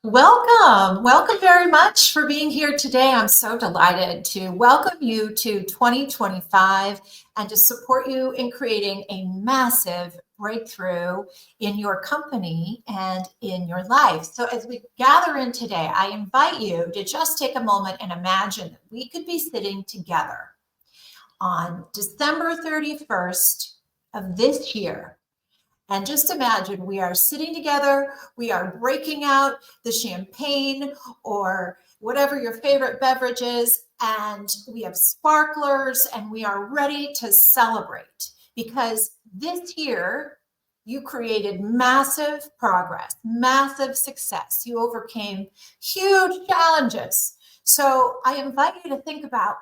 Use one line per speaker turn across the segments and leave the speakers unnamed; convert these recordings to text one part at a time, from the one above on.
Welcome. Welcome very much for being here today. I'm so delighted to welcome you to 2025 and to support you in creating a massive breakthrough in your company and in your life. So, as we gather in today, I invite you to just take a moment and imagine that we could be sitting together on December 31st of this year. And just imagine we are sitting together, we are breaking out the champagne or whatever your favorite beverage is, and we have sparklers and we are ready to celebrate because this year you created massive progress, massive success. You overcame huge challenges. So I invite you to think about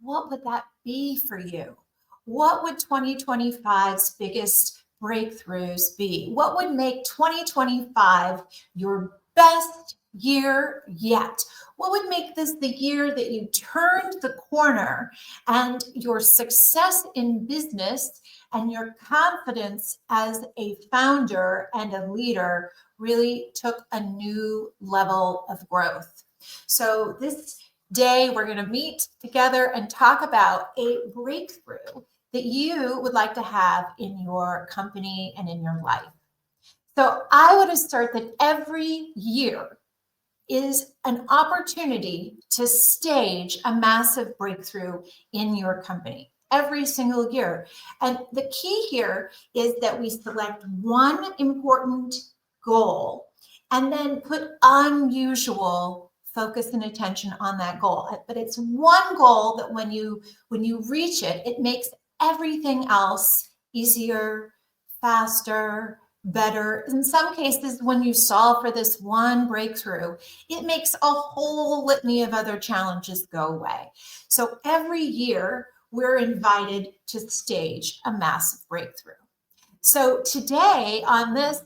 what would that be for you? What would 2025's biggest breakthroughs be? What would make 2025 your best year yet? What would make this the year that you turned the corner and your success in business and your confidence as a founder and a leader really took a new level of growth? So this day, we're going to meet together and talk about a breakthrough that you would like to have in your company and in your life. So I would assert that every year is an opportunity to stage a massive breakthrough in your company every single year. And the key here is that we select one important goal and then put unusual focus and attention on that goal. But it's one goal that when you reach it, it makes everything else easier, faster, better. In some cases, when you solve for this one breakthrough, it makes a whole litany of other challenges go away. So every year, we're invited to stage a massive breakthrough. So today on this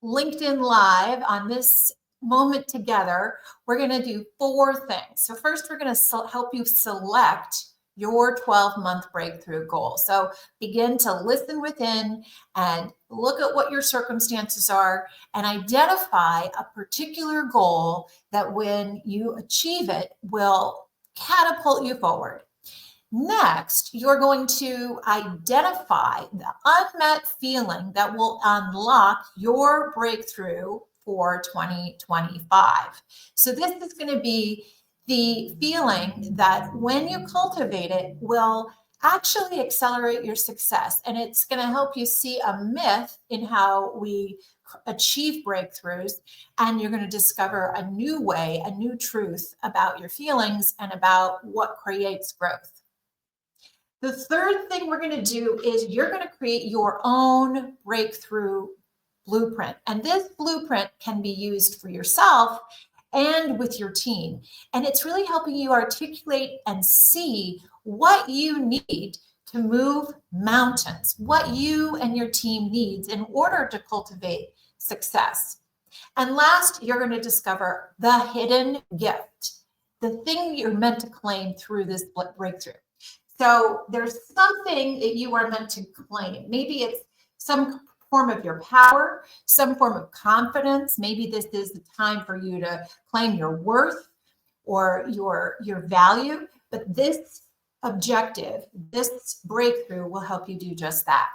LinkedIn Live, on this moment together, we're going to do 4 things. So first, we're going to help you select your 12-month breakthrough goal. So begin to listen within and look at what your circumstances are and identify a particular goal that when you achieve it will catapult you forward. Next, you're going to identify the unmet feeling that will unlock your breakthrough for 2025. So this is going to be the feeling that when you cultivate it will actually accelerate your success. And it's going to help you see a myth in how we achieve breakthroughs. And you're going to discover a new way, a new truth about your feelings and about what creates growth. The third thing we're going to do is you're going to create your own breakthrough blueprint. And this blueprint can be used for yourself and with your team. And it's really helping you articulate and see what you need to move mountains, what you and your team needs in order to cultivate success. And last, you're going to discover the hidden gift, the thing you're meant to claim through this breakthrough. So there's something that you are meant to claim. Maybe it's some form of your power, some form of confidence. Maybe this is the time for you to claim your worth or your value. But this objective, this breakthrough will help you do just that.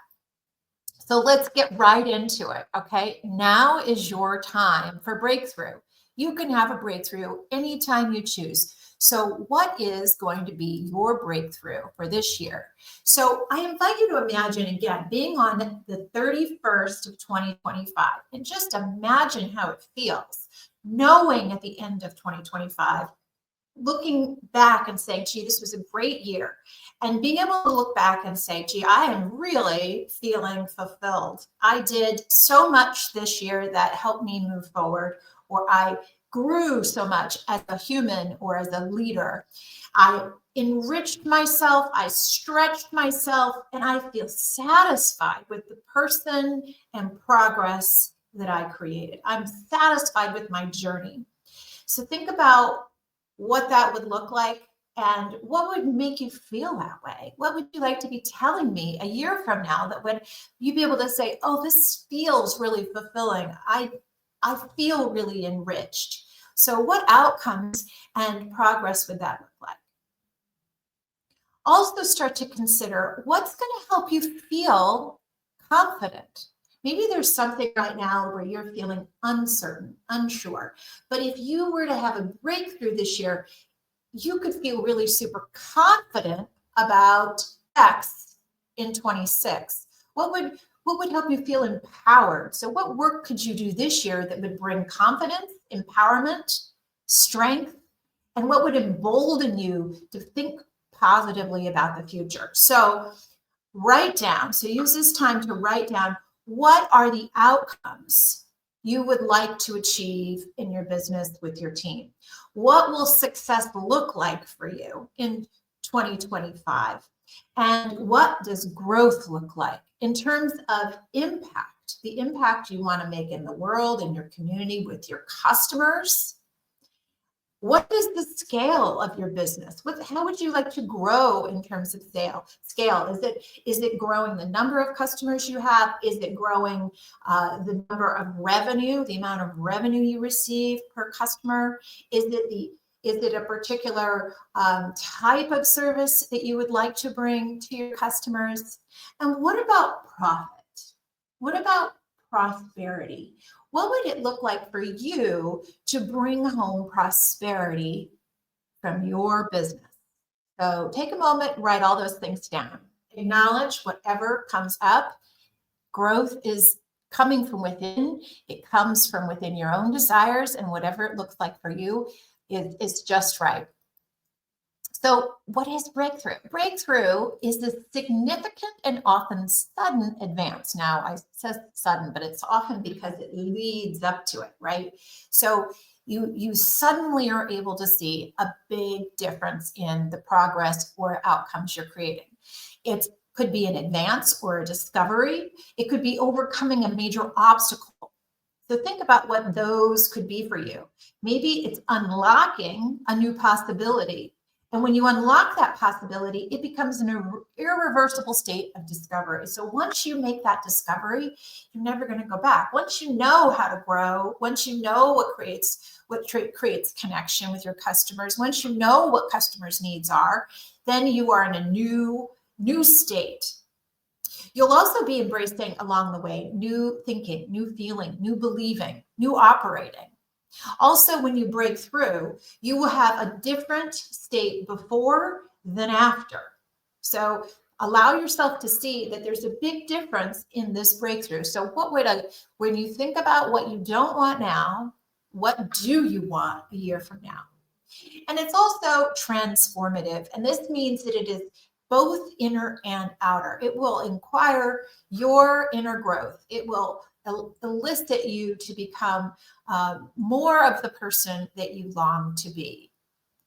So let's get right into it, okay? Now is your time for breakthrough. You can have a breakthrough anytime you choose. So what is going to be your breakthrough for this year? So I invite you to imagine, again, being on the 31st of 2025, and just imagine how it feels, knowing at the end of 2025, looking back and saying, gee, this was a great year. And being able to look back and say, gee, I am really feeling fulfilled. I did so much this year that helped me move forward, or I grew so much as a human or as a leader. I enriched myself, I stretched myself, and I feel satisfied with the person and progress that I created. I'm satisfied with my journey. So think about what that would look like and what would make you feel that way. What would you like to be telling me a year from now that when you'd be able to say, oh, this feels really fulfilling. I feel really enriched. So what outcomes and progress would that look like? Also start to consider what's going to help you feel confident. Maybe there's something right now where you're feeling uncertain, unsure. But if you were to have a breakthrough this year, you could feel really super confident about X in 26. What would help you feel empowered? So what work could you do this year that would bring confidence, empowerment, strength, and what would embolden you to think positively about the future? So write down. So use this time to write down what are the outcomes you would like to achieve in your business with your team. What will success look like for you in 2025? And what does growth look like in terms of impact, the impact you want to make in the world, in your community, with your customers? What is the scale of your business? How would you like to grow in terms of scale? Is it growing the number of customers you have? Is it growing the number of revenue, the amount of revenue you receive per customer? Is it a particular type of service that you would like to bring to your customers? And what about profit? What about prosperity? What would it look like for you to bring home prosperity from your business? So take a moment, write all those things down. Acknowledge whatever comes up. Growth is coming from within. It comes from within your own desires, and whatever it looks like for you is just right. So what is breakthrough? Breakthrough is a significant and often sudden advance. Now, I said sudden, but it's often because it leads up to it, right? So you suddenly are able to see a big difference in the progress or outcomes you're creating. It could be an advance or a discovery. It could be overcoming a major obstacle. So think about what those could be for you. Maybe it's unlocking a new possibility. And when you unlock that possibility, it becomes an irreversible state of discovery. So once you make that discovery, you're never going to go back. Once you know how to grow, once you know what creates connection with your customers, once you know what customers' needs are, then you are in a new state. You'll also be embracing along the way new thinking, new feeling, new believing, new operating. Also, when you break through, you will have a different state before than after. So allow yourself to see that there's a big difference in this breakthrough. So when you think about what you don't want now, what do you want a year from now? And it's also transformative. And this means that it is both inner and outer. It will inquire your inner growth. It will elicit you to become more of the person that you long to be.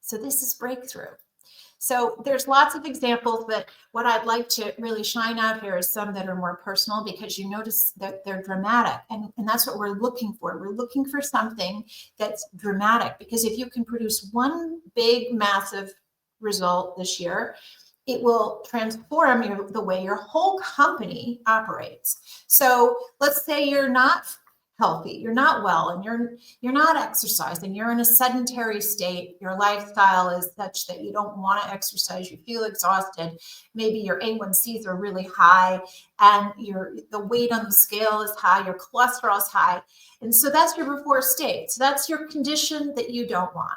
So this is breakthrough. So there's lots of examples, but what I'd like to really shine out here is some that are more personal, because you notice that they're dramatic. And that's what we're looking for. We're looking for something that's dramatic, because if you can produce one big, massive result this year, it will transform the way your whole company operates. So let's say you're not healthy, you're not well, and you're not exercising, you're in a sedentary state, your lifestyle is such that you don't want to exercise, you feel exhausted, maybe your A1Cs are really high, and the weight on the scale is high, your cholesterol is high. And so that's your before state. So that's your condition that you don't want.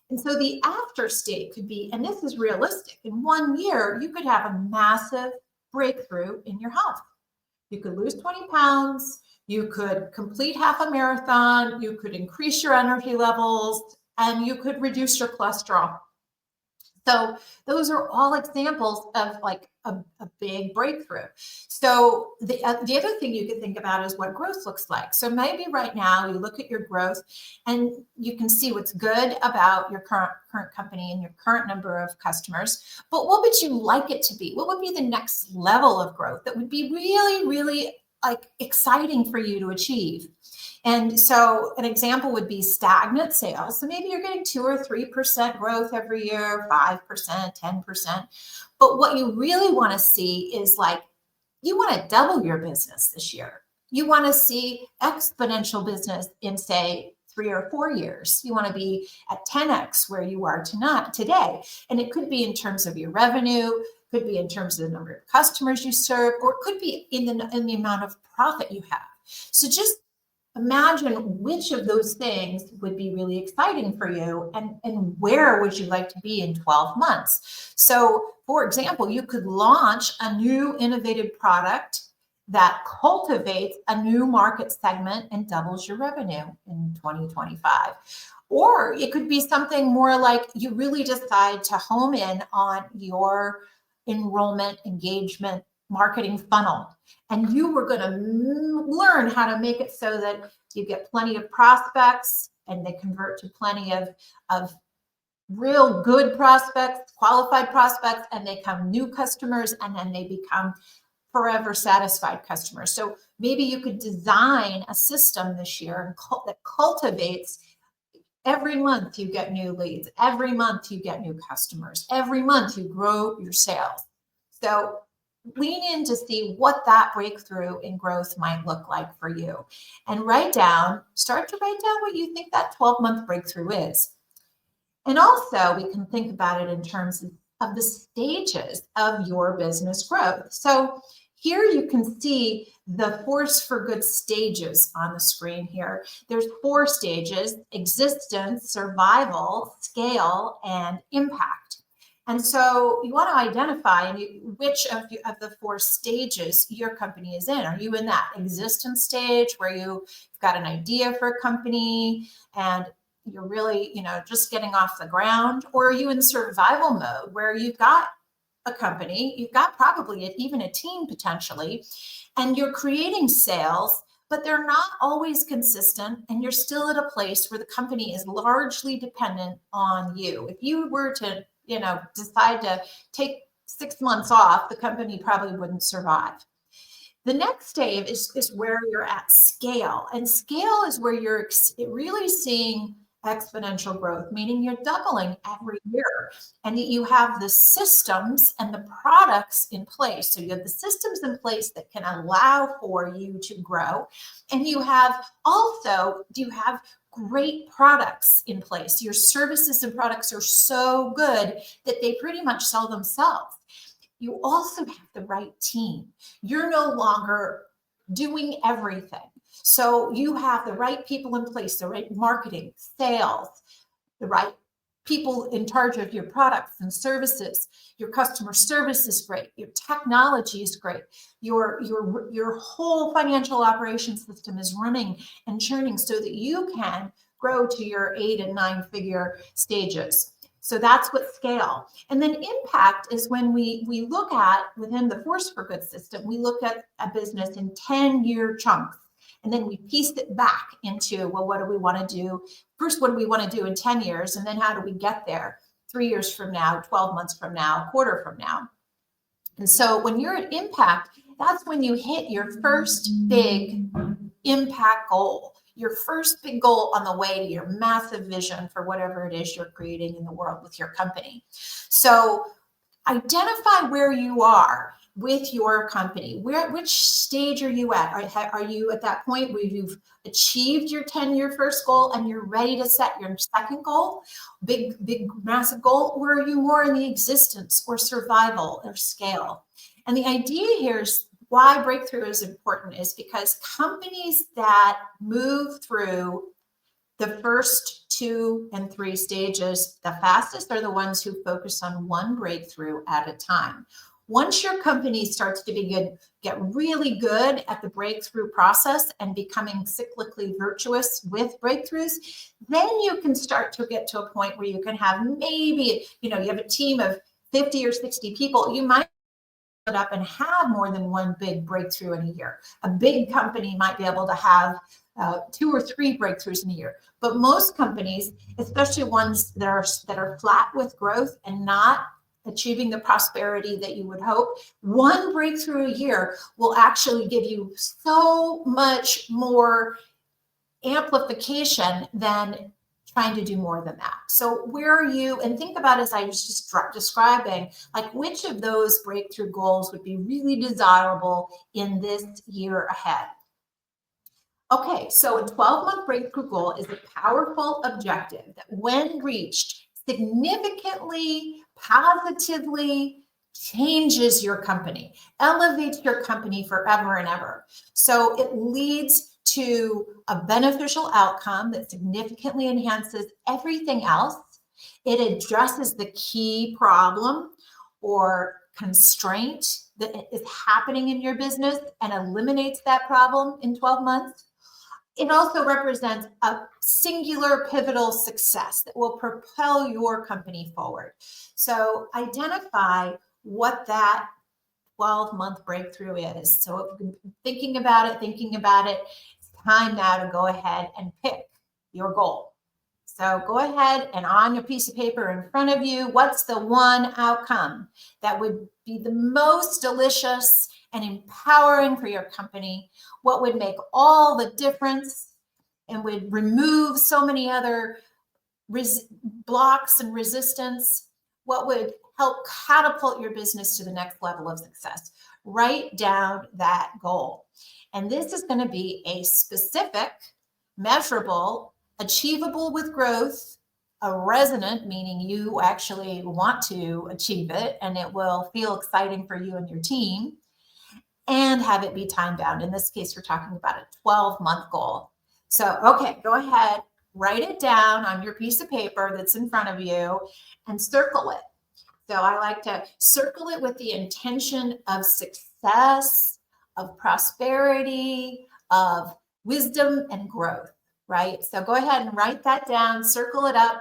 And so the after state could be, and this is realistic, in 1 year, you could have a massive breakthrough in your health. You could lose 20 pounds, you could complete half a marathon, you could increase your energy levels, and you could reduce your cholesterol. So those are all examples of like a big breakthrough. So the other thing you could think about is what growth looks like. So maybe right now you look at your growth and you can see what's good about your current company and your current number of customers, but what would you like it to be? What would be the next level of growth that would be really, really like exciting for you to achieve? And so an example would be stagnant sales. So maybe you're getting 2 or 3% growth every year, 5%, 10%. But what you really want to see is like, you want to double your business this year. You want to see exponential business in, say, 3 or 4 years. You want to be at 10x where you are today. And it could be in terms of your revenue, could be in terms of the number of customers you serve, or it could be in the amount of profit you have. So just imagine which of those things would be really exciting for you, and where would you like to be in 12 months. So for example, you could launch a new innovative product that cultivates a new market segment and doubles your revenue in 2025. Or it could be something more like you really decide to home in on your enrollment, engagement, marketing funnel. And you were going to learn how to make it so that you get plenty of prospects and they convert to plenty of real good prospects, qualified prospects, and they become new customers, and then they become forever satisfied customers. So maybe you could design a system this year that cultivates. Every month you get new leads. Every month you get new customers. Every month you grow your sales. So lean in to see what that breakthrough in growth might look like for you. And start to write down what you think that 12-month breakthrough is. And also we can think about it in terms of the stages of your business growth. So here you can see the Force for Good stages on the screen here. There's 4 stages: existence, survival, scale, and impact. And so you want to identify which of the 4 stages your company is in. Are you in that existence stage where you've got an idea for a company and you're really, just getting off the ground? Or are you in survival mode where you've got a company, you've got probably even a team potentially, and you're creating sales, but they're not always consistent, and you're still at a place where the company is largely dependent on you. If you were to, decide to take 6 months off, the company probably wouldn't survive. The next stage is where you're at scale, and scale is where you're really seeing exponential growth, meaning you're doubling every year, and you have the systems and the products in place. So you have the systems in place that can allow for you to grow, and you have great products in place. Your services and products are so good that they pretty much sell themselves. You also have the right team. You're no longer doing everything. So you have the right people in place, the right marketing, sales, the right people in charge of your products and services. Your customer service is great. Your technology is great. Your whole financial operations system is running and churning so that you can grow to your 8 and 9 figure stages. So that's what scale. And then impact is when we look at, within the Force for Good system, we look at a business in 10-year chunks. And then we piece it back into, well, what do we want to do? First, what do we want to do in 10 years? And then how do we get there 3 years from now, 12 months from now, a quarter from now? And so when you're at impact, that's when you hit your first big impact goal, your first big goal on the way to your massive vision for whatever it is you're creating in the world with your company. So identify where you are with your company. Which stage are you at? Are you at that point where you've achieved your 10-year first goal and you're ready to set your second goal, big, massive goal? Or are you more in the existence or survival or scale? And the idea here is why breakthrough is important is because companies that move through the first 2 and 3 stages the fastest are the ones who focus on one breakthrough at a time. Once your company starts to get really good at the breakthrough process and becoming cyclically virtuous with breakthroughs, then you can start to get to a point where you can have maybe, you have a team of 50 or 60 people. You might it up and have more than one big breakthrough in a year. A big company might be able to have 2 or 3 breakthroughs in a year, but most companies, especially ones that are flat with growth and not achieving the prosperity that you would hope, one breakthrough a year will actually give you so much more amplification than trying to do more than that. So where are you? And think about, as I was just describing, like which of those breakthrough goals would be really desirable in this year ahead. Okay, so a 12-month breakthrough goal is a powerful objective that, when reached, significantly, positively changes your company, elevates your company forever and ever. So it leads to a beneficial outcome that significantly enhances everything else. It addresses the key problem or constraint that is happening in your business and eliminates that problem in 12 months. It also represents a singular pivotal success that will propel your company forward. So identify what that 12-month breakthrough is. So if you've been thinking about it, it's time now to go ahead and pick your goal. So go ahead and on your piece of paper in front of you, what's the one outcome that would be the most delicious and empowering for your company? What would make all the difference and would remove so many other blocks and resistance? What would help catapult your business to the next level of success? Write down that goal. And this is going to be a specific, measurable, achievable with growth, a resonant, meaning you actually want to achieve it and it will feel exciting for you and your team, and have it be time bound. In this case, we're talking about a 12-month goal. So, okay, go ahead, write it down on your piece of paper that's in front of you and circle it. So I like to circle it with the intention of success, of prosperity, of wisdom and growth, right? So go ahead and write that down, circle it up,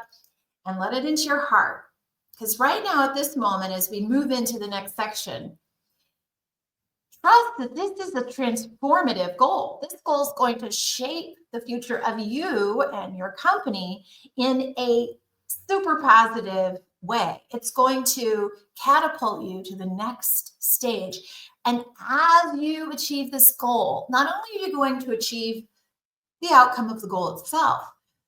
and let it into your heart. Because right now at this moment, as we move into the next section, trust that this is a transformative goal. This goal is going to shape the future of you and your company in a super positive way. It's going to catapult you to the next stage. And as you achieve this goal, not only are you going to achieve the outcome of the goal itself,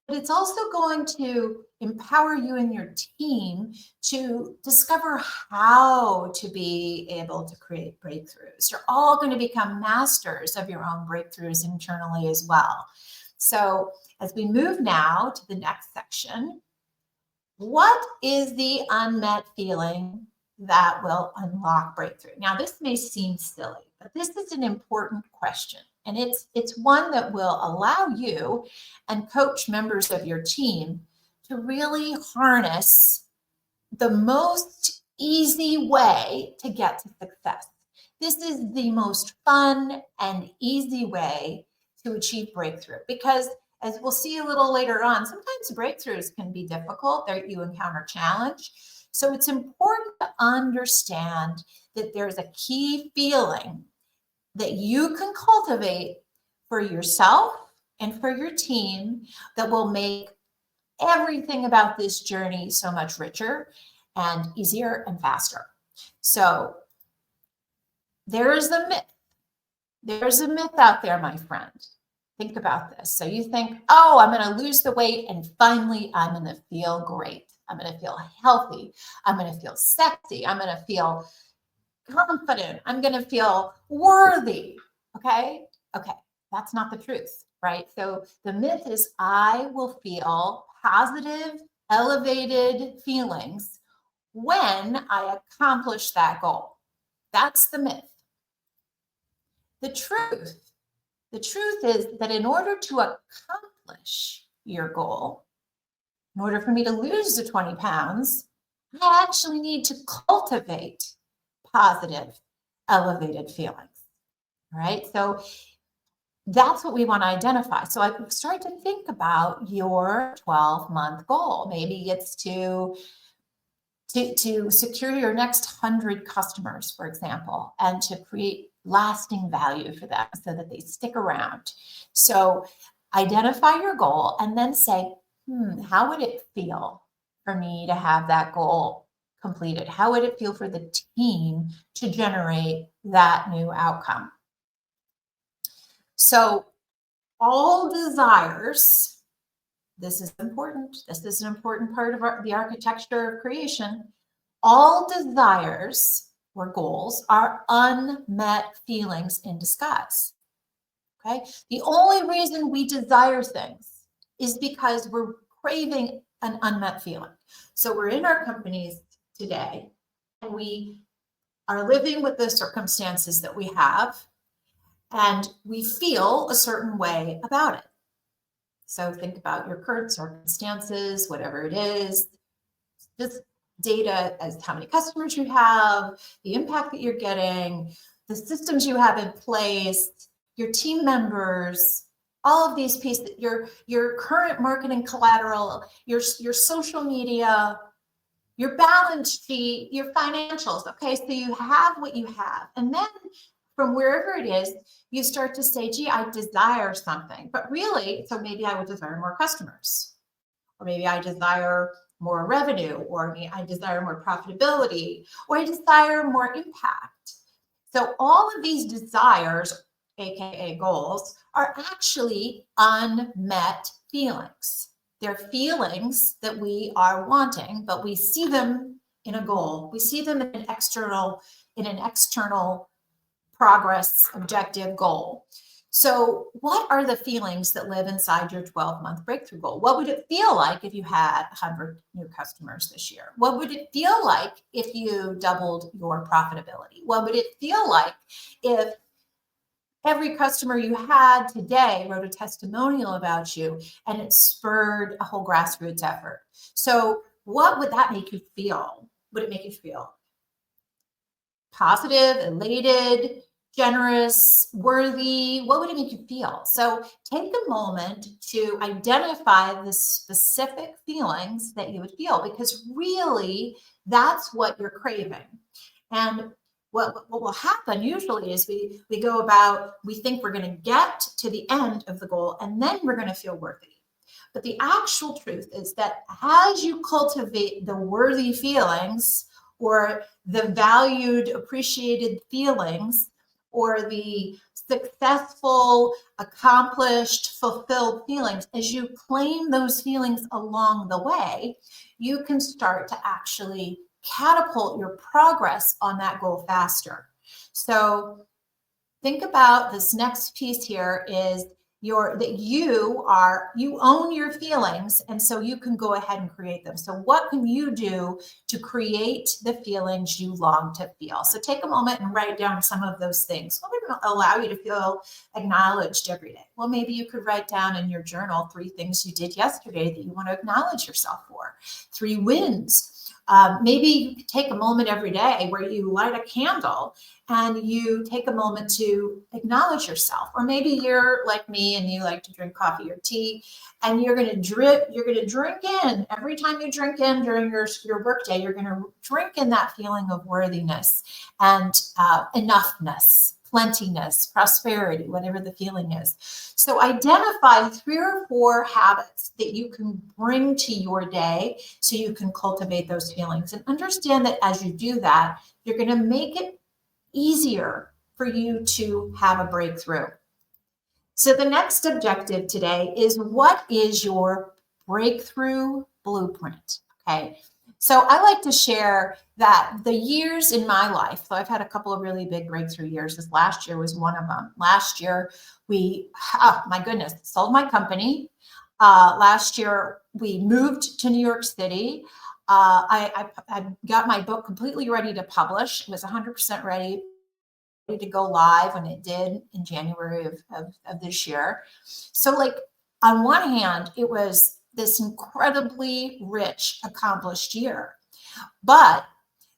but it's also going to empower you and your team to discover how to be able to create breakthroughs. You're all going to become masters of your own breakthroughs internally as well. So as we move now to the next section, what is the unmet feeling that will unlock breakthrough? Now, this may seem silly, but this is an important question. And it's one that will allow you and coach members of your team to really harness the most easy way to get to success. This is the most fun and easy way to achieve breakthrough, because as we'll see a little later on, sometimes breakthroughs can be difficult, that you encounter challenge. So it's important to understand that there's a key feeling that you can cultivate for yourself and for your team that will make everything about this journey so much richer and easier and faster. So there is a myth. There's a myth out there, my friend. Think about this. So you think, oh, I'm going to lose the weight and finally I'm going to feel great. I'm going to feel healthy. I'm going to feel sexy. I'm going to feel confident. I'm going to feel worthy. Okay. Okay. That's not the truth, right? So the myth is I will feel positive, elevated feelings when I accomplish that goal. That's the myth. The truth is that in order to accomplish your goal, in order for me to lose the 20 pounds, I actually need to cultivate positive, elevated feelings. All right. So that's what we want to identify. So I start to think about your 12-month goal. Maybe it's to secure your next 100 customers, for example, and to create lasting value for them so that they stick around. So identify your goal and then say, how would it feel for me to have that goal completed? How would it feel for the team to generate that new outcome? So all desires, this is important. This is an important part of the architecture of creation. All desires or goals are unmet feelings in disguise. Okay. The only reason we desire things is because we're craving an unmet feeling. So we're in our companies today and we are living with the circumstances that we have, and we feel a certain way about it. So think about your current circumstances, whatever it is, just data as how many customers you have, the impact that you're getting, the systems you have in place, your team members, all of these pieces, your current marketing collateral, your social media, your balance sheet, your financials. Okay, so you have what you have. And then from wherever it is, you start to say, gee, I desire something. But really, so maybe I would desire more customers, or maybe I desire more revenue, or I desire more profitability, or I desire more impact. So all of these desires, AKA goals, are actually unmet feelings. They're feelings that we are wanting, but we see them in a goal. We see them in an external progress objective goal. So what are the feelings that live inside your 12-month breakthrough goal? What would it feel like if you had 100 new customers this year? What would it feel like if you doubled your profitability? What would it feel like if every customer you had today wrote a testimonial about you and it spurred a whole grassroots effort? So what would that make you feel? Would it make you feel positive, elated, generous, worthy? What would it make you feel? So take a moment to identify the specific feelings that you would feel, because really that's what you're craving. And what will happen usually is we go about, we think we're going to get to the end of the goal and then we're going to feel worthy. But the actual truth is that as you cultivate the worthy feelings, or the valued, appreciated feelings, or the successful, accomplished, fulfilled feelings, as you claim those feelings along the way, you can start to actually catapult your progress on that goal faster. So think about this next piece here is you own your feelings, and so you can go ahead and create them. So what can you do to create the feelings you long to feel? So take a moment and write down some of those things. What would allow you to feel acknowledged every day? Well, maybe you could write down in your journal 3 things you did yesterday that you want to acknowledge yourself for, 3 wins. Maybe you could take a moment every day where you light a candle and you take a moment to acknowledge yourself. Or maybe you're like me and you like to drink coffee or tea, and you're going to drink in every time you drink in during your workday. You're going to drink in that feeling of worthiness and enoughness, plentiness, prosperity, whatever the feeling is. So identify 3 or 4 habits that you can bring to your day so you can cultivate those feelings, and understand that as you do that, you're going to make it easier for you to have a breakthrough. So the next objective today is, what is your breakthrough blueprint? Okay. So I like to share that the years in my life, so I've had a couple of really big breakthrough years. This last year was one of them. Last year, my goodness, sold my company. Last year, we moved to New York City. I got my book completely ready to publish. It was 100% ready to go live when it did in January of this year. So like, on one hand, it was this incredibly rich, accomplished year. But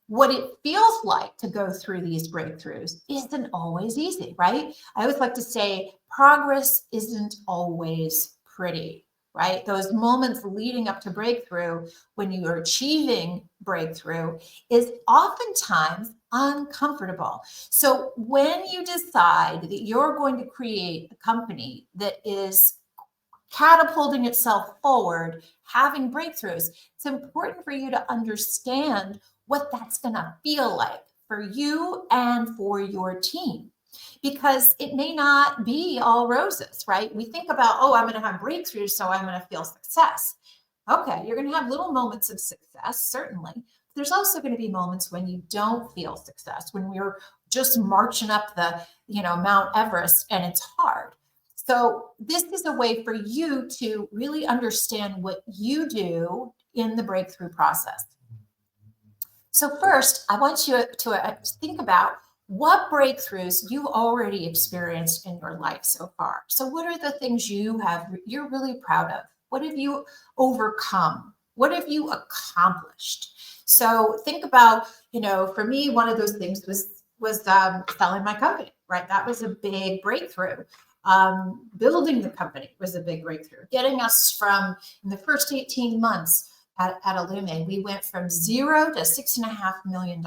what it feels like to go through these breakthroughs isn't always easy, right? I always like to say progress isn't always pretty, right? Those moments leading up to breakthrough, when you are achieving breakthrough, is oftentimes uncomfortable. So when you decide that you're going to create a company that is catapulting itself forward, having breakthroughs, it's important for you to understand what that's going to feel like for you and for your team, because it may not be all roses, right? We think about, oh, I'm going to have breakthroughs, so I'm going to feel success. Okay, you're going to have little moments of success, certainly. There's also going to be moments when you don't feel success, when we're just marching up the, Mount Everest and it's hard. So this is a way for you to really understand what you do in the breakthrough process. So first, I want you to think about what breakthroughs you've already experienced in your life so far. So what are the things you're really proud of? What have you overcome? What have you accomplished? So think about, for me, one of those things was selling my company, right? That was a big breakthrough. Building the company was a big breakthrough. Getting us from, in the first 18 months, at Illume, we went from $0 to $6.5 million in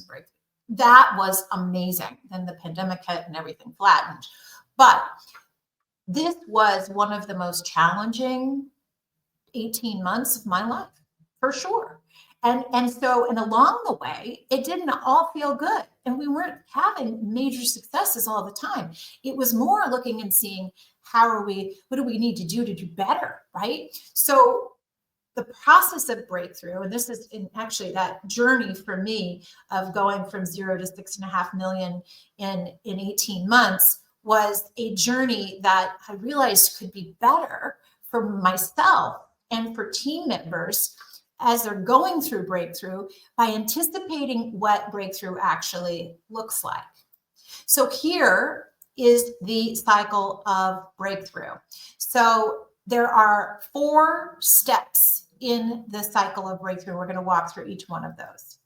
breakthrough. That was amazing. Then the pandemic hit and everything flattened. But this was one of the most challenging 18 months of my life, for sure. And along the way, it didn't all feel good. And we weren't having major successes all the time. It was more looking and seeing what do we need to do better, right? So the process of breakthrough, and this is actually that journey for me of going from 0 to 6.5 million in 18 months, was a journey that I realized could be better for myself and for team members as they're going through breakthrough, by anticipating what breakthrough actually looks like. So here is the cycle of breakthrough. So there are 4 steps in the cycle of breakthrough. We're going to walk through each one of those.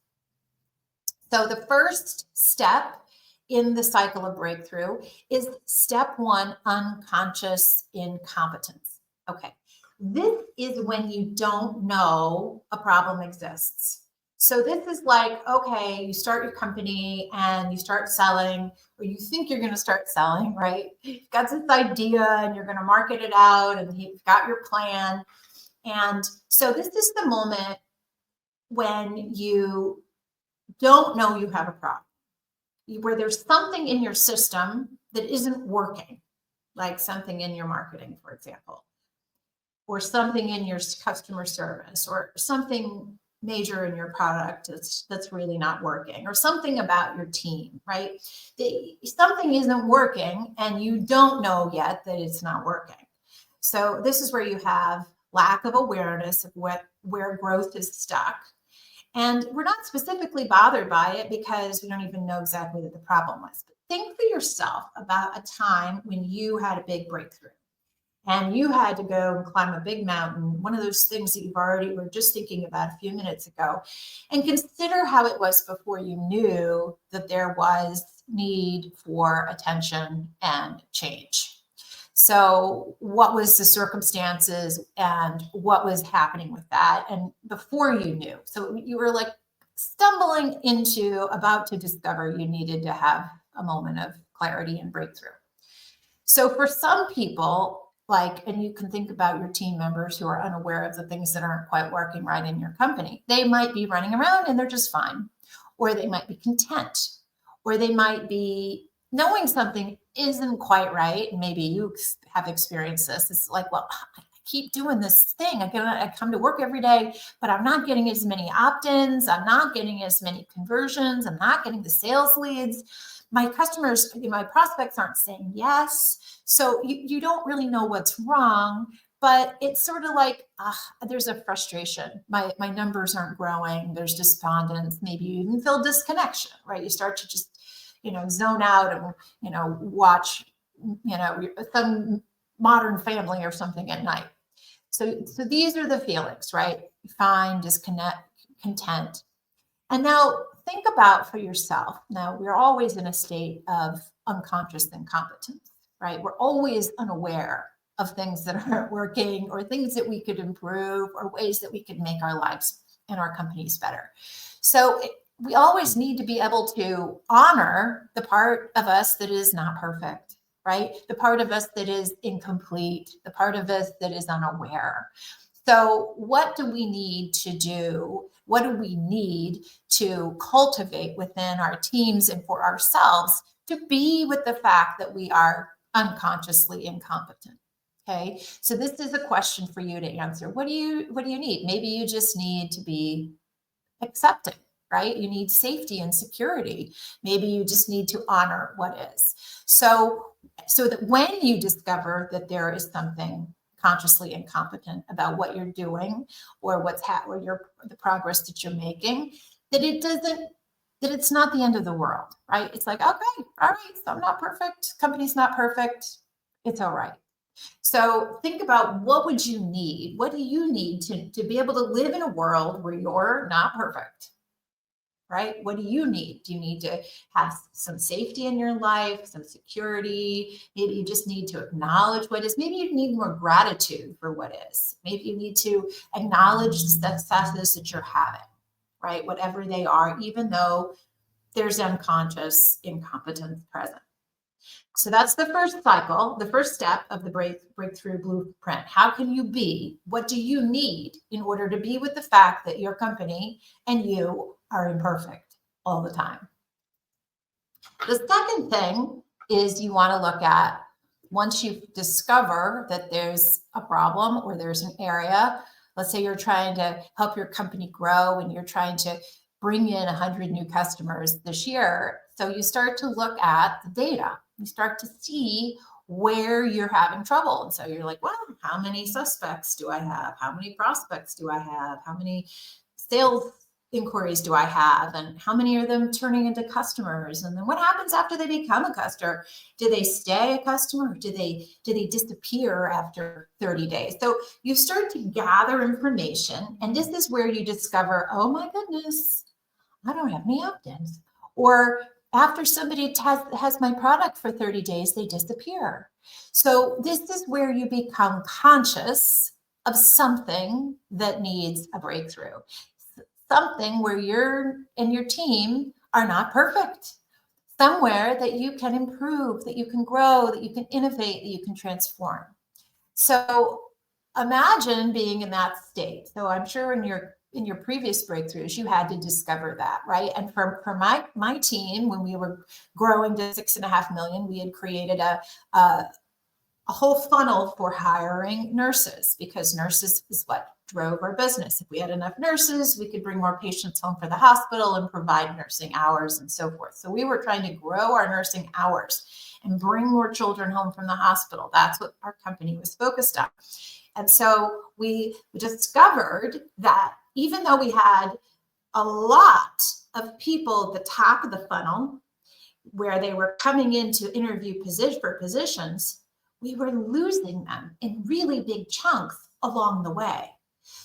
So the first step in the cycle of breakthrough is step 1, unconscious incompetence. Okay. This is when you don't know a problem exists. So this is like, okay, you start your company and you start selling, or you think you're going to start selling, right? You've got this idea and you're going to market it out and you've got your plan. And so this is the moment when you don't know you have a problem, where there's something in your system that isn't working, like something in your marketing, for example, or something in your customer service, or something major in your product that's really not working, or something about your team, right? Something isn't working and you don't know yet that it's not working. So this is where you have lack of awareness of where growth is stuck. And we're not specifically bothered by it because we don't even know exactly what the problem was. But think for yourself about a time when you had a big breakthrough and you had to go and climb a big mountain, one of those things that were just thinking about a few minutes ago, and consider how it was before you knew that there was need for attention and change. So what was the circumstances and what was happening with that? And before you knew, so you were like about to discover you needed to have a moment of clarity and breakthrough. So for some people, and you can think about your team members who are unaware of the things that aren't quite working right in your company. They might be running around and they're just fine, or they might be content, or they might be knowing something isn't quite right. And maybe you have experienced this. It's like, well, I keep doing this thing. I come to work every day, but I'm not getting as many opt-ins. I'm not getting as many conversions. I'm not getting the sales leads. My customers, my prospects aren't saying yes. So you don't really know what's wrong, but it's sort of like, there's a frustration. My numbers aren't growing. There's despondence. Maybe you even feel disconnection, right? You start to just, zone out and, watch, some Modern Family or something at night. So these are the feelings, right? Fine, disconnect, content. And now think about for yourself. Now, we're always in a state of unconscious incompetence, right? We're always unaware of things that aren't working, or things that we could improve, or ways that we could make our lives and our companies better. So we always need to be able to honor the part of us that is not perfect, right? The part of us that is incomplete, the part of us that is unaware. So what do we need to do? What do we need to cultivate within our teams and for ourselves to be with the fact that we are unconsciously incompetent? Okay, so this is a question for you to answer. What do you need? Maybe you just need to be accepted, right? You need safety and security. Maybe you just need to honor what is. So so that when you discover that there is something consciously incompetent about what you're doing or the progress that you're making, that it's not the end of the world, right? It's like, okay, all right, so I'm not perfect. Company's not perfect. It's all right. So think about, what would you need? What do you need to be able to live in a world where you're not perfect? Right? What do you need? Do you need to have some safety in your life, some security? Maybe you just need to acknowledge what is. Maybe you need more gratitude for what is. Maybe you need to acknowledge the successes that you're having, right? Whatever they are, even though there's unconscious incompetence present. So that's the first cycle, the first step of the breakthrough blueprint. How can you be? What do you need in order to be with the fact that your company and you are imperfect all the time? The second thing is, you want to look at, once you discover that there's a problem or there's an area, let's say you're trying to help your company grow and you're trying to bring in 100 new customers this year. So you start to look at the data. You start to see where you're having trouble. And so you're like, well, how many suspects do I have? How many prospects do I have? How many sales inquiries do I have? And how many of them turning into customers? And then what happens after they become a customer? Do they stay a customer? Or do they disappear after 30 days? So you start to gather information, and this is where you discover, oh my goodness, I don't have any opt-ins. Or after somebody has my product for 30 days, they disappear. So this is where you become conscious of something that needs a breakthrough. Something where you and your team are not perfect. Somewhere that you can improve, that you can grow, that you can innovate, that you can transform. So imagine being in that state. So I'm sure in your previous breakthroughs, you had to discover that, right? And for my team, when we were growing to 6.5 million, we had created a whole funnel for hiring nurses, because nurses is what drove our business. If we had enough nurses, we could bring more patients home for the hospital and provide nursing hours and so forth. So we were trying to grow our nursing hours and bring more children home from the hospital. That's what our company was focused on. And so we discovered that even though we had a lot of people at the top of the funnel where they were coming in to interview for positions, we were losing them in really big chunks along the way.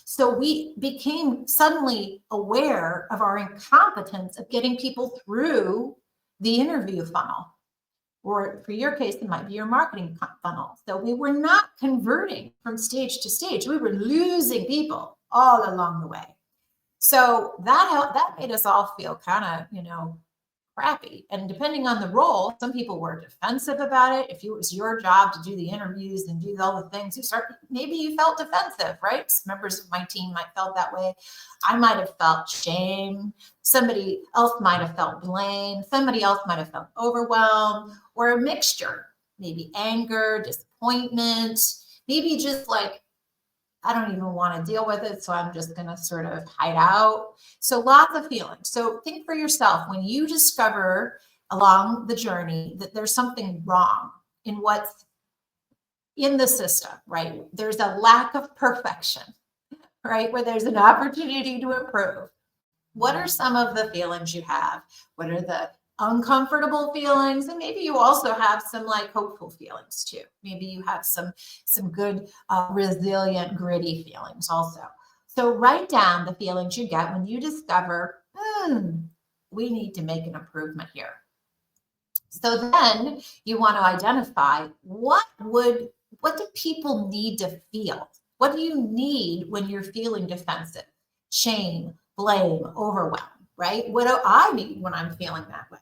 So we became suddenly aware of our incompetence of getting people through the interview funnel. Or for your case, it might be your marketing funnel. So we were not converting from stage to stage. We were losing people all along the way. So that made us all feel kind of, crappy. And depending on the role, some people were defensive about it. If it was your job to do the interviews and do all the things, maybe you felt defensive, right? Members of my team might felt that way. I might have felt shame. Somebody else might have felt blame. Somebody else might have felt overwhelmed, or a mixture, maybe anger, disappointment, maybe just like, I don't even want to deal with it, so I'm just going to sort of hide out. So lots of feelings. So think for yourself, when you discover along the journey that there's something wrong in what's in the system, right? There's a lack of perfection, right? Where there's an opportunity to improve. What are some of the feelings you have? What are the uncomfortable feelings? And maybe you also have some like hopeful feelings too. Maybe you have some good resilient, gritty feelings also. So write down the feelings you get when you discover, we need to make an improvement here. So then you want to identify, what do people need to feel? What do you need when you're feeling defensive, shame, blame, overwhelm, right? What do I need when I'm feeling that way?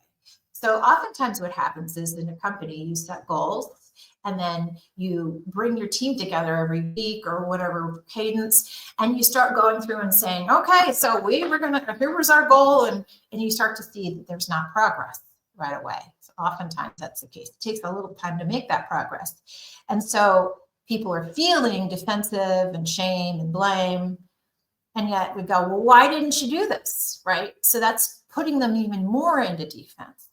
So oftentimes what happens is, in a company, you set goals and then you bring your team together every week or whatever cadence, and you start going through and saying, okay, so here was our goal. And you start to see that there's not progress right away. So oftentimes that's the case. It takes a little time to make that progress. And so people are feeling defensive and shame and blame. And yet we go, well, why didn't you do this, right? So that's putting them even more into defense.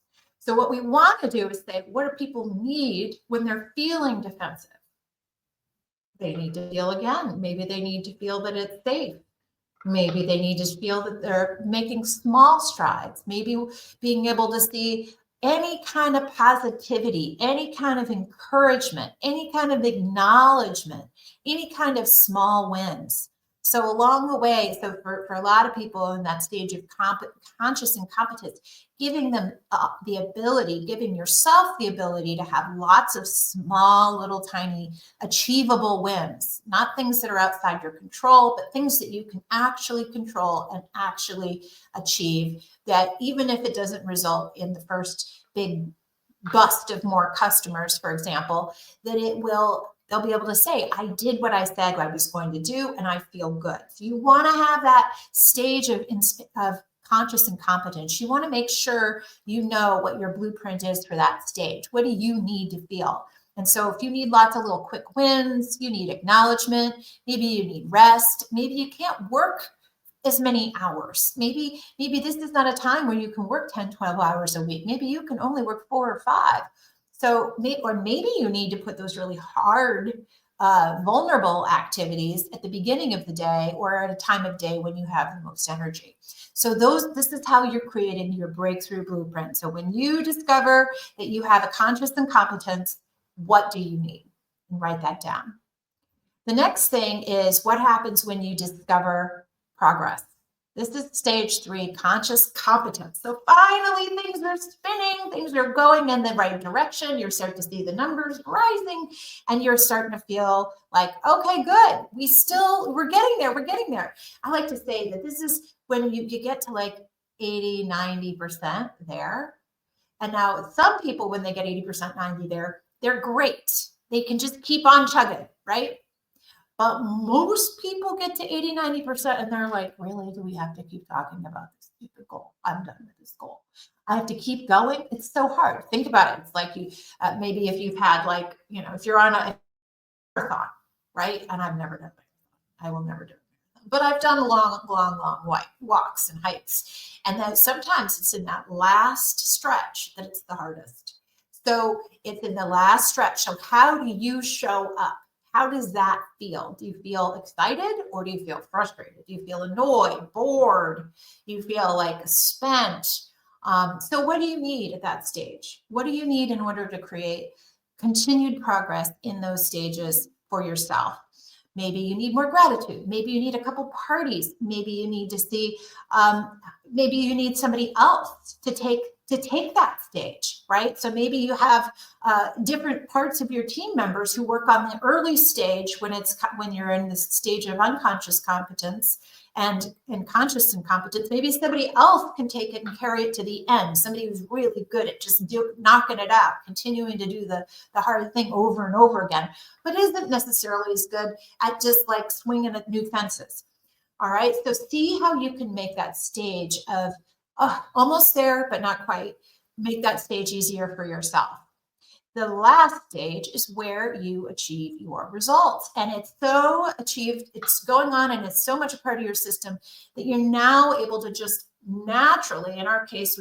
So what we want to do is say, what do people need when they're feeling defensive? They need to feel again. Maybe they need to feel that it's safe. Maybe they need to feel that they're making small strides. Maybe being able to see any kind of positivity, any kind of encouragement, any kind of acknowledgement, any kind of small wins. So along the way, so for a lot of people in that stage of conscious incompetence, giving them the ability, giving yourself the ability to have lots of small, little, tiny, achievable wins, not things that are outside your control, but things that you can actually control and actually achieve, that even if it doesn't result in the first big bust of more customers, for example, that they'll be able to say, I did what I said I was going to do, and I feel good. So you want to have that stage of conscious incompetence. You want to make sure you know what your blueprint is for that stage. What do you need to feel? And so if you need lots of little quick wins, you need acknowledgement, maybe you need rest, maybe you can't work as many hours. Maybe this is not a time where you can work 10, 12 hours a week. Maybe you can only work 4 or 5. So maybe you need to put those really hard, vulnerable activities at the beginning of the day or at a time of day when you have the most energy. So this is how you're creating your breakthrough blueprint. So when you discover that you have a conscious incompetence, what do you need? And write that down. The next thing is what happens when you discover progress. This is stage 3, conscious competence. So finally, things are spinning, things are going in the right direction. You're starting to see the numbers rising, and you're starting to feel like, okay, good. We're getting there. I like to say that this is when you get to like 80, 90% there. And now some people, when they get 80%, 90 there, they're great. They can just keep on chugging, right? But most people get to 80, 90% and they're like, really, do we have to keep talking about this stupid goal? I'm done with this goal. I have to keep going. It's so hard. Think about it. It's like maybe if you've had if you're on a marathon, right? And I've never done it. I will never do it. But I've done long walks and hikes. And then sometimes it's in that last stretch that it's the hardest. So it's in the last stretch. So how do you show up? How does that feel? Do you feel excited or do you feel frustrated? Do you feel annoyed, bored? Do you feel like spent? So what do you need at that stage? What do you need in order to create continued progress in those stages for yourself? Maybe you need more gratitude. Maybe you need a couple parties. Maybe you need to see, maybe you need somebody else to take that stage, right? So maybe you have different parts of your team members who work on the early stage when you're in the stage of unconscious competence and conscious incompetence. Maybe somebody else can take it and carry it to the end. Somebody who's really good at just knocking it out, continuing to do the hard thing over and over again, but isn't necessarily as good at just like swinging at new fences. All right. So see how you can make that stage of almost there, but not quite. Make that stage easier for yourself. The last stage is where you achieve your results. And it's so achieved, it's going on, and it's so much a part of your system that you're now able to just naturally, in our case,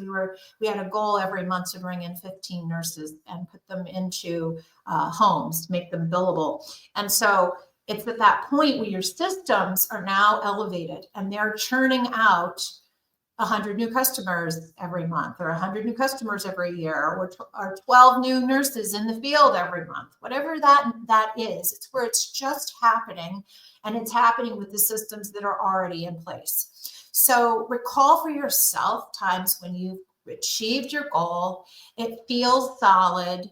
we had a goal every month to bring in 15 nurses and put them into homes, make them billable. And so it's at that point where your systems are now elevated and they're churning out 100 new customers every month, or 100 new customers every year, or 12 new nurses in the field every month, whatever that is. It's where it's just happening, and it's happening with the systems that are already in place. So recall for yourself times when you've achieved your goal, it feels solid,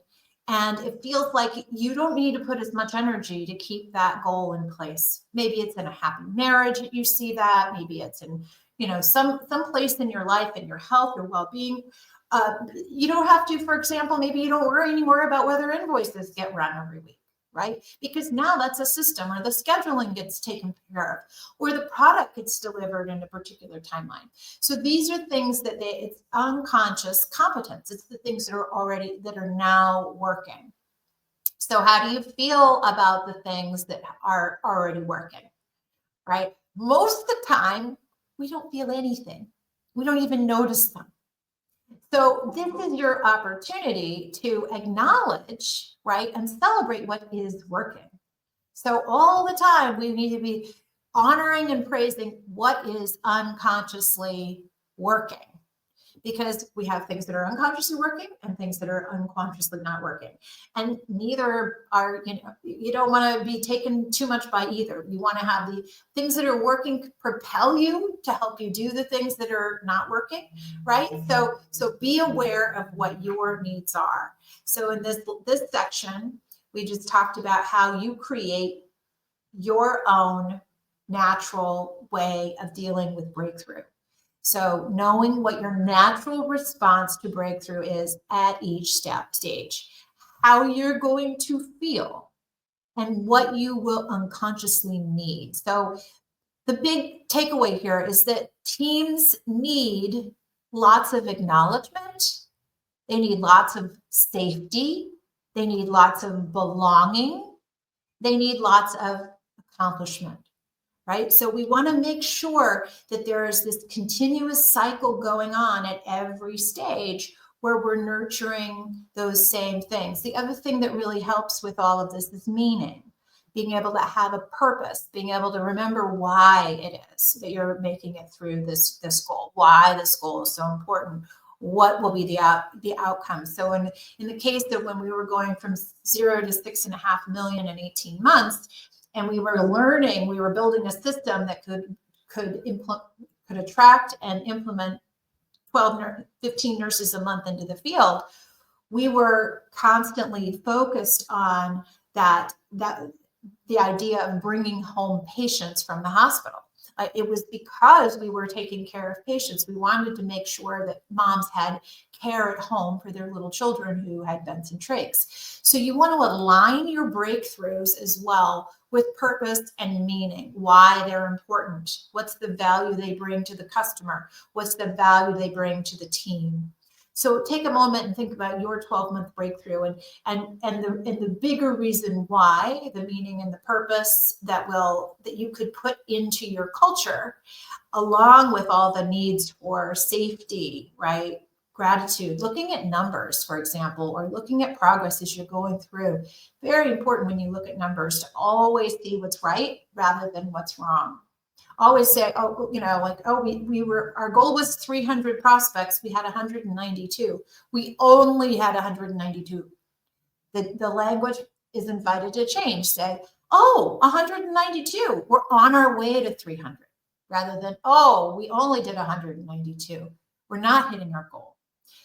and it feels like you don't need to put as much energy to keep that goal in place. Maybe it's in a happy marriage that you see that. Maybe it's in some place in your life, in your health, your well-being. You don't have to, for example, maybe you don't worry anymore about whether invoices get run every week, right? Because now that's a system, or the scheduling gets taken care of, or the product gets delivered in a particular timeline. So these are things that it's unconscious competence. It's the things that are now working. So how do you feel about the things that are already working, right? Most of the time, we don't feel anything. We don't even notice them. So this is your opportunity to acknowledge, right, and celebrate what is working. So all the time, we need to be honoring and praising what is unconsciously working, because we have things that are unconsciously working and things that are unconsciously not working. And neither are, you don't want to be taken too much by either. You want to have the things that are working propel you to help you do the things that are not working, right? So be aware of what your needs are. So in this section, we just talked about how you create your own natural way of dealing with breakthrough. So knowing what your natural response to breakthrough is at each stage, how you're going to feel, and what you will unconsciously need. So the big takeaway here is that teams need lots of acknowledgement. They need lots of safety. They need lots of belonging. They need lots of accomplishment. Right? So we want to make sure that there is this continuous cycle going on at every stage where we're nurturing those same things. The other thing that really helps with all of this is meaning, being able to have a purpose, being able to remember why it is that you're making it through this goal, why this goal is so important, what will be the outcome. So in the case that when we were going from 0 to 6.5 million in 18 months, and we were learning, we were building a system that could attract and implement 15 nurses a month into the field. We were constantly focused on that the idea of bringing home patients from the hospital. It was because we were taking care of patients. We wanted to make sure that moms had care at home for their little children who had bents and trachs. So you want to align your breakthroughs as well with purpose and meaning, why they're important, what's the value they bring to the customer, what's the value they bring to the team. So take a moment and think about your 12-month breakthrough and the bigger reason why, the meaning and the purpose that you could put into your culture, along with all the needs for safety, right? Gratitude, looking at numbers, for example, or looking at progress as you're going through. Very important when you look at numbers to always see what's right rather than what's wrong. Always say, our goal was 300 prospects. We had 192. We only had 192. The language is invited to change. Say, 192. We're on our way to 300, rather than, we only did 192. We're not hitting our goal.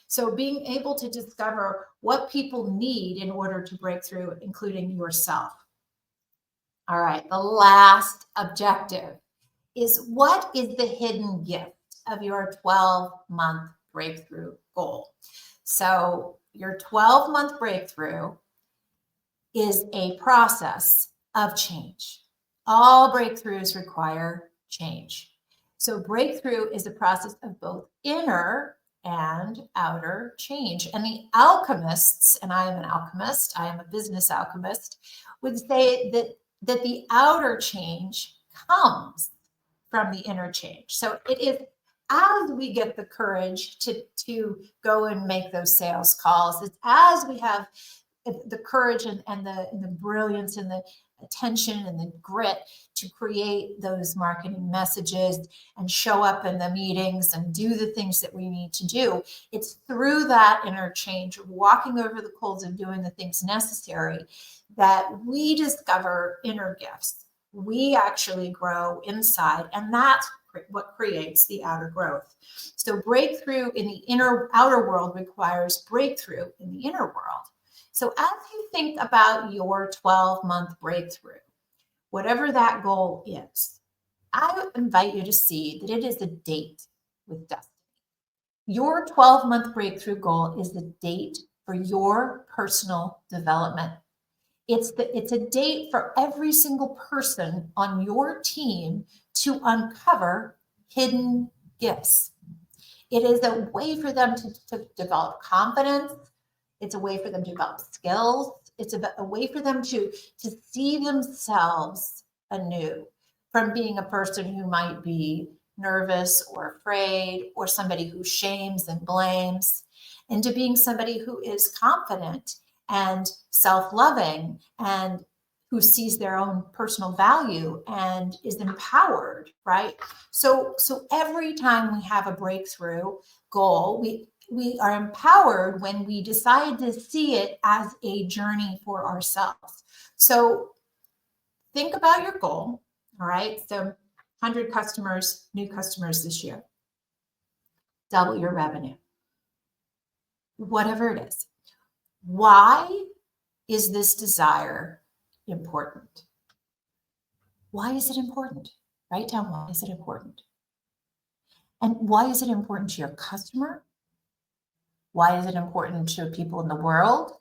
So being able to discover what people need in order to break through, including yourself. All right, the last objective is, what is the hidden gift of your 12-month breakthrough goal? So your 12-month breakthrough is a process of change. All breakthroughs require change. So breakthrough is a process of both inner and outer change. And the alchemists, and I am an alchemist, I am a business alchemist, would say that the outer change comes from the inner change. So it is as we get the courage to go and make those sales calls, it's as we have the courage and the brilliance and the attention and the grit to create those marketing messages and show up in the meetings and do the things that we need to do. It's through that interchange, walking over the coals of doing the things necessary, that we discover inner gifts. We actually grow inside, and that's what creates the outer growth. So breakthrough in the outer world requires breakthrough in the inner world. So as you think about your 12-month breakthrough, whatever that goal is, I invite you to see that it is a date with destiny. Your 12-month breakthrough goal is the date for your personal development. It's a date for every single person on your team to uncover hidden gifts. It is a way for them to develop confidence. It's a way for them to develop skills. It's a way for them to see themselves anew, from being a person who might be nervous or afraid, or somebody who shames and blames, into being somebody who is confident and self-loving and who sees their own personal value and is empowered, right? So every time we have a breakthrough goal, we are empowered when we decide to see it as a journey for ourselves. So think about your goal, all right? So 100 customers, new customers this year, double your revenue, whatever it is. Why is this desire important? Why is it important? Write down, why is it important? And why is it important to your customer? Why is it important to people in the world?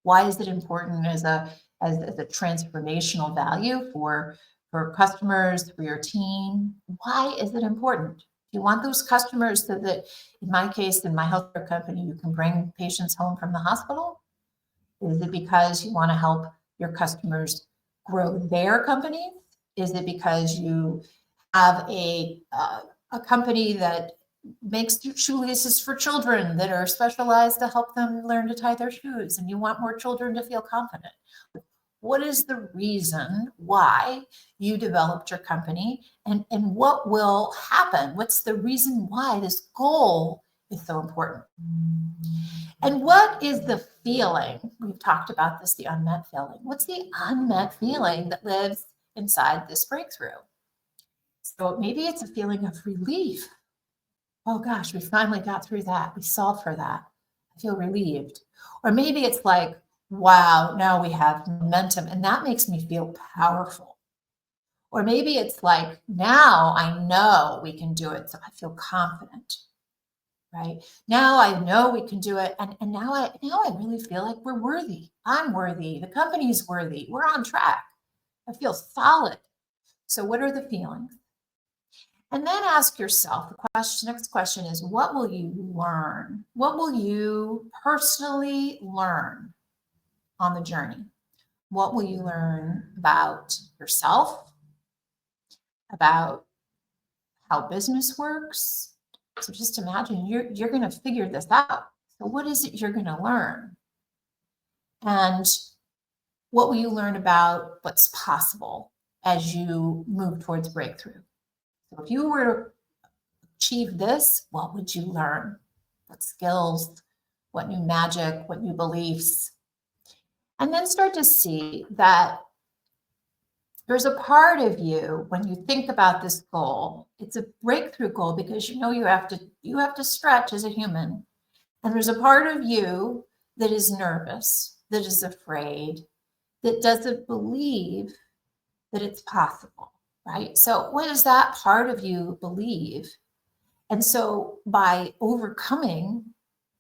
Why is it important as a transformational value for customers, for your team? Why is it important? You want those customers so that, in my case, in my healthcare company, you can bring patients home from the hospital? Is it because you want to help your customers grow their companies? Is it because you have a company that makes shoelaces for children that are specialized to help them learn to tie their shoes, and you want more children to feel confident? What is the reason why you developed your company, and what will happen? What's the reason why this goal is so important? And what is the feeling? We've talked about this, the unmet feeling. What's the unmet feeling that lives inside this breakthrough? So maybe it's a feeling of relief. Oh gosh, we finally got through that. We solved for that. I feel relieved. Or maybe it's like, wow, now we have momentum, and that makes me feel powerful. Or maybe it's like, now I know we can do it, so I feel confident, right? Now I know we can do it, and now I really feel like we're worthy. I'm worthy. The company's worthy. We're on track. I feel solid. So what are the feelings? And then ask yourself, next question is, what will you learn? What will you personally learn on the journey? What will you learn about yourself, about how business works? So just imagine you're going to figure this out. So what is it you're going to learn? And what will you learn about what's possible as you move towards breakthrough? So if you were to achieve this, what would you learn? What skills, what new magic, what new beliefs? And then start to see that there's a part of you, when you think about this goal, it's a breakthrough goal because you know you have to stretch as a human. And there's a part of you that is nervous, that is afraid, that doesn't believe that it's possible, right? So what does that part of you believe? And so by overcoming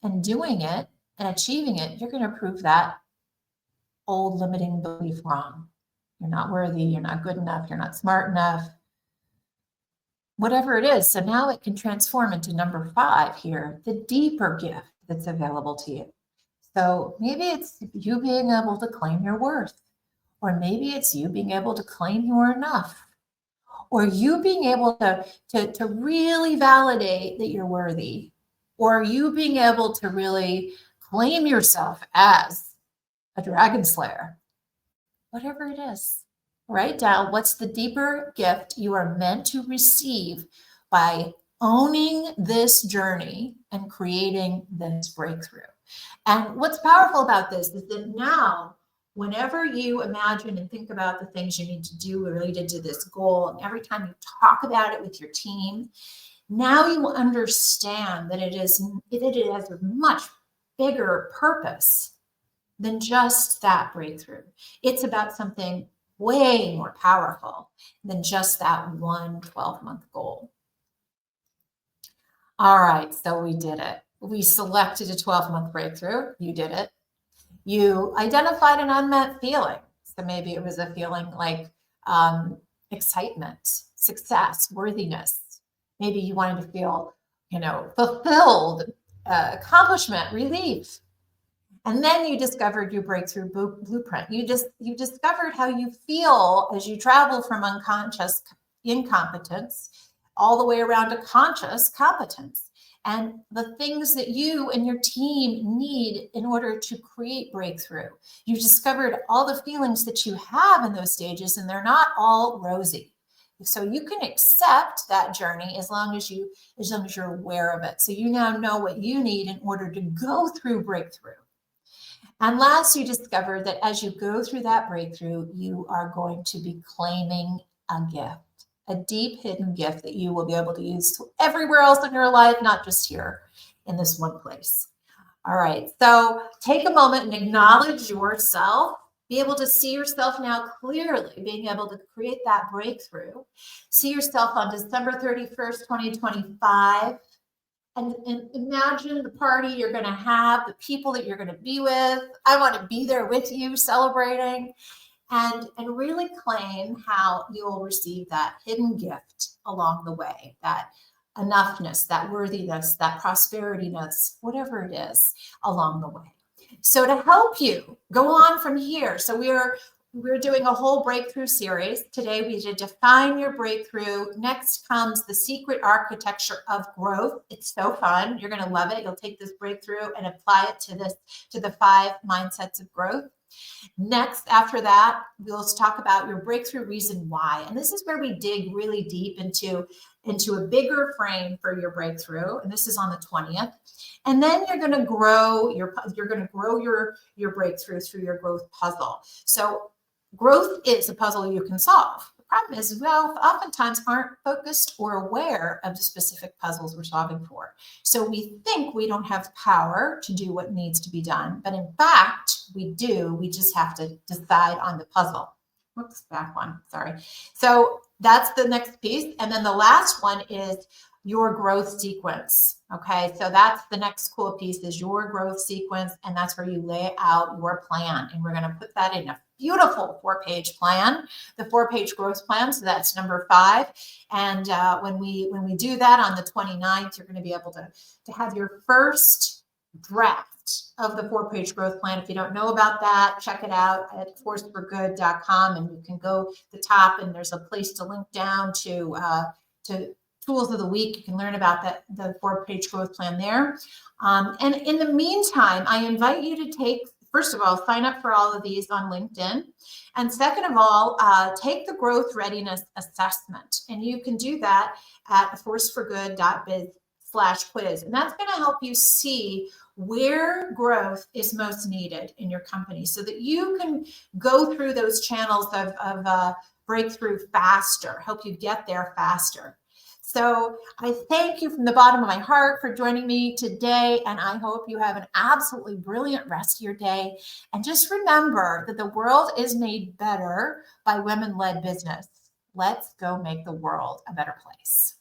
and doing it and achieving it, you're going to prove that old limiting belief wrong. You're not worthy, you're not good enough, you're not smart enough, whatever it is. So now it can transform into number 5 here, the deeper gift that's available to you. So maybe it's you being able to claim your worth, or maybe it's you being able to claim you're enough, or you being able to really validate that you're worthy, or you being able to really claim yourself as a dragon slayer. Whatever it is, write down what's the deeper gift you are meant to receive by owning this journey and creating this breakthrough. And what's powerful about this is that now, whenever you imagine and think about the things you need to do related to this goal, and every time you talk about it with your team, now you will understand that it has a much bigger purpose than just that breakthrough. It's about something way more powerful than just that one 12-month goal. All right, so we did it. We selected a 12-month breakthrough. You did it. You identified an unmet feeling. So maybe it was a feeling like excitement, success, worthiness. Maybe you wanted to feel, fulfilled, accomplishment, relief. And then you discovered your breakthrough blueprint. You discovered how you feel as you travel from unconscious incompetence all the way around to conscious competence and the things that you and your team need in order to create breakthrough. You've discovered all the feelings that you have in those stages, and they're not all rosy. So you can accept that journey as long as you're aware of it. So you now know what you need in order to go through breakthrough. And last, you discover that as you go through that breakthrough, you are going to be claiming a gift, a deep hidden gift that you will be able to use everywhere else in your life, not just here in this one place. All right, so take a moment and acknowledge yourself. Be able to see yourself now clearly, being able to create that breakthrough. See yourself on December 31st, 2025. And imagine the party you're going to have, the people that you're going to be with. I want to be there with you celebrating, and really claim how you'll receive that hidden gift along the way, that enoughness, that worthiness, that prosperityness, whatever it is along the way. So to help you go on from here, so we're doing a whole breakthrough series. Today we did define your breakthrough. Next comes the secret architecture of growth. It's so fun. You're going to love it. You'll take this breakthrough and apply it to the 5 mindsets of growth. Next, after that, we'll talk about your breakthrough reason why. And this is where we dig really deep into a bigger frame for your breakthrough. And this is on the 20th. And then you're going to grow your breakthrough through your growth puzzle. So growth is a puzzle you can solve. The problem is, well, oftentimes aren't focused or aware of the specific puzzles we're solving for. So we think we don't have power to do what needs to be done, but in fact, we do. We just have to decide on the puzzle. Whoops, back one, sorry. So that's the next piece. And then the last one is your growth sequence. Okay, so that's the next cool piece is your growth sequence. And that's where you lay out your plan. And we're going to put that in a beautiful 4-page plan, the 4-page growth plan. So that's number 5. And when we do that on the 29th, you're going to be able to have your first draft of the 4-page growth plan. If you don't know about that, check it out at forceforgood.com, and you can go to the top and there's a place to link down to tools of the week. You can learn about the 4-page growth plan there. And in the meantime, I invite you to first of all, sign up for all of these on LinkedIn. And second of all, take the growth readiness assessment. And you can do that at forceforgood.biz/quiz. And that's going to help you see where growth is most needed in your company so that you can go through those channels of breakthrough faster, help you get there faster. So I thank you from the bottom of my heart for joining me today, and I hope you have an absolutely brilliant rest of your day. And just remember that the world is made better by women-led business. Let's go make the world a better place.